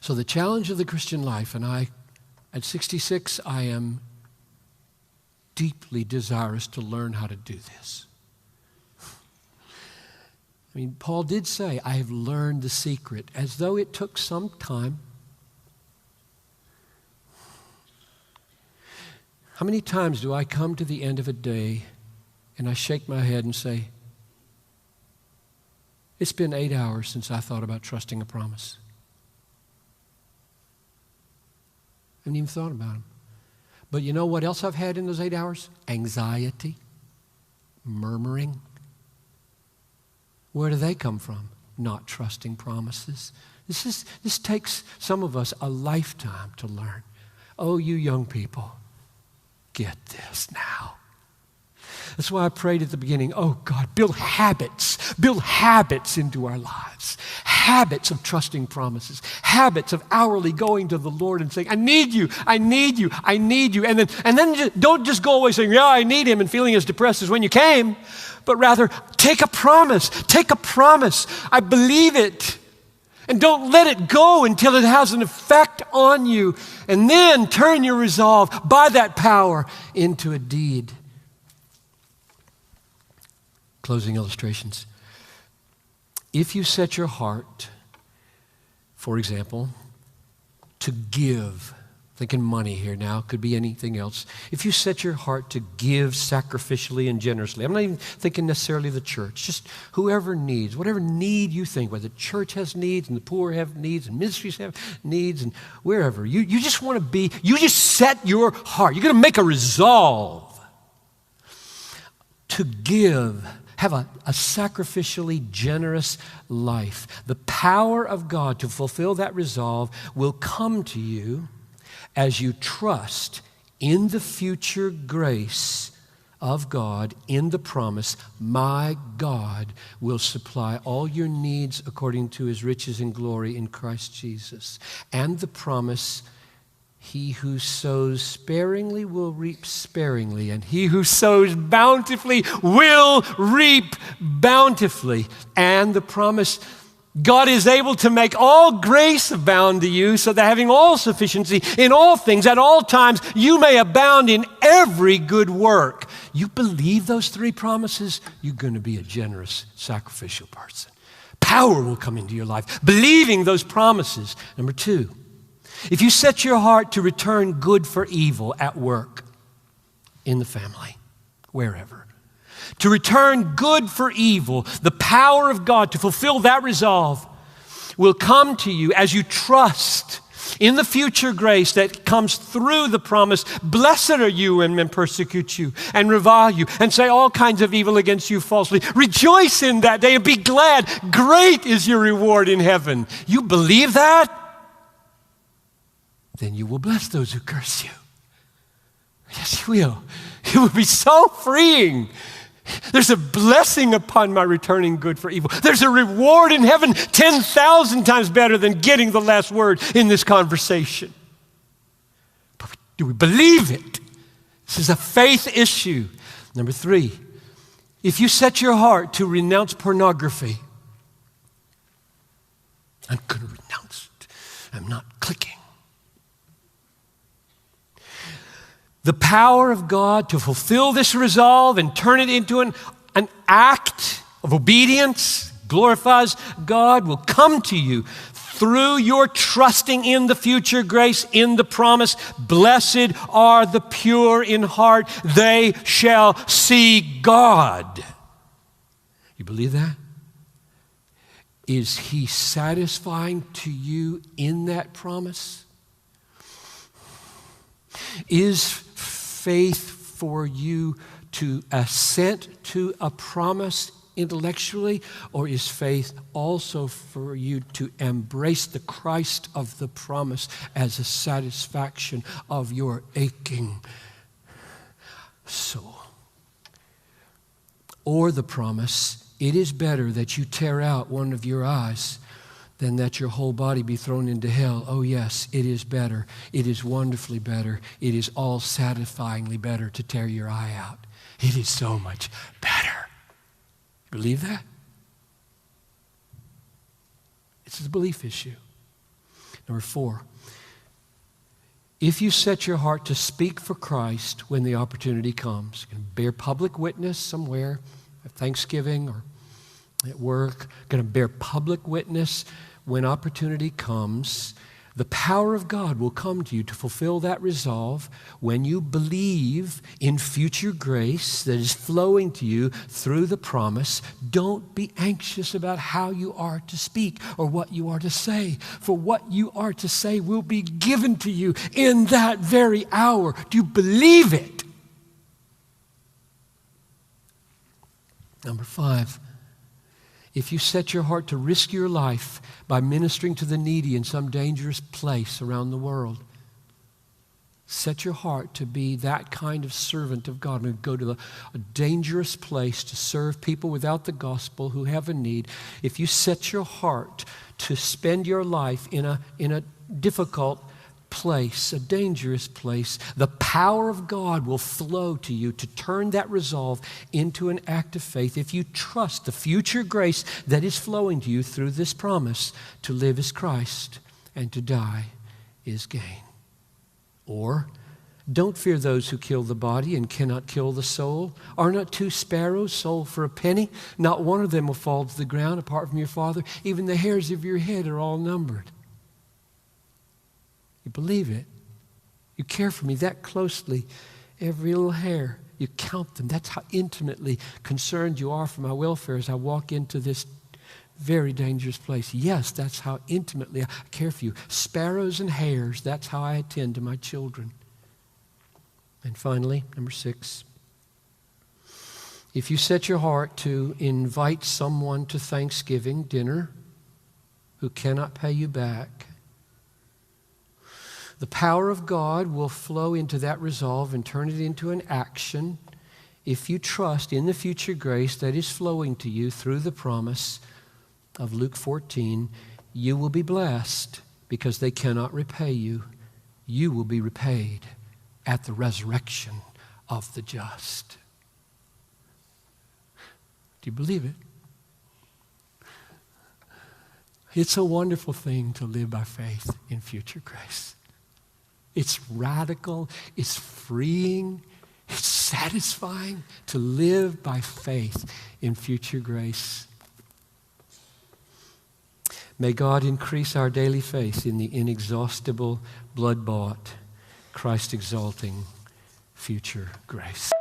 So the challenge of the Christian life, and at 66, I am deeply desirous to learn how to do this. I mean, Paul did say, I have learned the secret, as though it took some time. How many times do I come to the end of a day and I shake my head and say, it's been 8 hours since I thought about trusting a promise. I haven't even thought about them. But you know what else I've had in those 8 hours? Anxiety, murmuring. Where do they come from? Not trusting promises. This takes some of us a lifetime to learn. Oh, you young people, get this now. That's why I prayed at the beginning, oh God, build habits into our lives. Habits of trusting promises. Habits of hourly going to the Lord and saying, I need you, I need you, I need you. And then don't just go away saying, yeah, I need him, and feeling as depressed as when you came, but rather take a promise. I believe it. And don't let it go until it has an effect on you. And then turn your resolve by that power into a deed. Closing illustrations. If you set your heart, for example, to give, thinking money here now, could be anything else. If you set your heart to give sacrificially and generously, I'm not even thinking necessarily the church, just whoever needs, whatever need you think, whether the church has needs and the poor have needs and ministries have needs and wherever, you just want to be, you just set your heart. You're going to make a resolve to give. Have a sacrificially generous life. The power of God to fulfill that resolve will come to you as you trust in the future grace of God, in the promise, my God will supply all your needs according to his riches and glory in Christ Jesus. And the promise, he who sows sparingly will reap sparingly, and he who sows bountifully will reap bountifully. And the promise, God is able to make all grace abound to you, so that having all sufficiency in all things at all times, you may abound in every good work. You believe those three promises, you're going to be a generous, sacrificial person. Power will come into your life, believing those promises. Number two, if you set your heart to return good for evil at work, in the family, wherever, to return good for evil, the power of God to fulfill that resolve will come to you as you trust in the future grace that comes through the promise. Blessed are you when men persecute you and revile you and say all kinds of evil against you falsely. Rejoice in that day and be glad. Great is your reward in heaven. You believe that? Then you will bless those who curse you. Yes, you will. It will be so freeing. There's a blessing upon my returning good for evil. There's a reward in heaven 10,000 times better than getting the last word in this conversation. But do we believe it? This is a faith issue. Number three, if you set your heart to renounce pornography, I'm going to renounce it. I'm not clicking. The power of God to fulfill this resolve and turn it into an act of obedience, glorifies God, will come to you through your trusting in the future grace, in the promise. Blessed are the pure in heart, they shall see God. You believe that? Is he satisfying to you in that promise? Is faith for you to assent to a promise intellectually, or is faith also for you to embrace the Christ of the promise as a satisfaction of your aching soul? Or the promise, it is better that you tear out one of your eyes than that your whole body be thrown into hell. Oh yes, it is better. It is wonderfully better. It is all satisfyingly better to tear your eye out. It is so much better. Believe that? It's a belief issue. Number 4, if you set your heart to speak for Christ when the opportunity comes, you can bear public witness somewhere at Thanksgiving or at work, going to bear public witness when opportunity comes, the power of God will come to you to fulfill that resolve when you believe in future grace that is flowing to you through the promise. Don't be anxious about how you are to speak or what you are to say, for what you are to say will be given to you in that very hour. Do you believe it? Number 5, if you set your heart to risk your life by ministering to the needy in some dangerous place around the world, set your heart to be that kind of servant of God and go to a dangerous place to serve people without the gospel who have a need. If you set your heart to spend your life in a difficult place, a dangerous place, the power of God will flow to you to turn that resolve into an act of faith if you trust the future grace that is flowing to you through this promise. To live is Christ and to die is gain. Or, don't fear those who kill the body and cannot kill the soul. Are not 2 sparrows sold for a penny? Not one of them will fall to the ground apart from your Father. Even the hairs of your head are all numbered. You believe it. You care for me that closely. Every little hair, you count them. That's how intimately concerned you are for my welfare as I walk into this very dangerous place. Yes, that's how intimately I care for you. Sparrows and hares, that's how I attend to my children. And finally, number 6, if you set your heart to invite someone to Thanksgiving dinner who cannot pay you back, the power of God will flow into that resolve and turn it into an action if you trust in the future grace that is flowing to you through the promise of Luke 14. You will be blessed because they cannot repay you. You will be repaid at the resurrection of the just. Do you believe it? It's a wonderful thing to live by faith in future grace. It's radical, it's freeing, it's satisfying to live by faith in future grace. May God increase our daily faith in the inexhaustible, blood-bought, Christ-exalting future grace.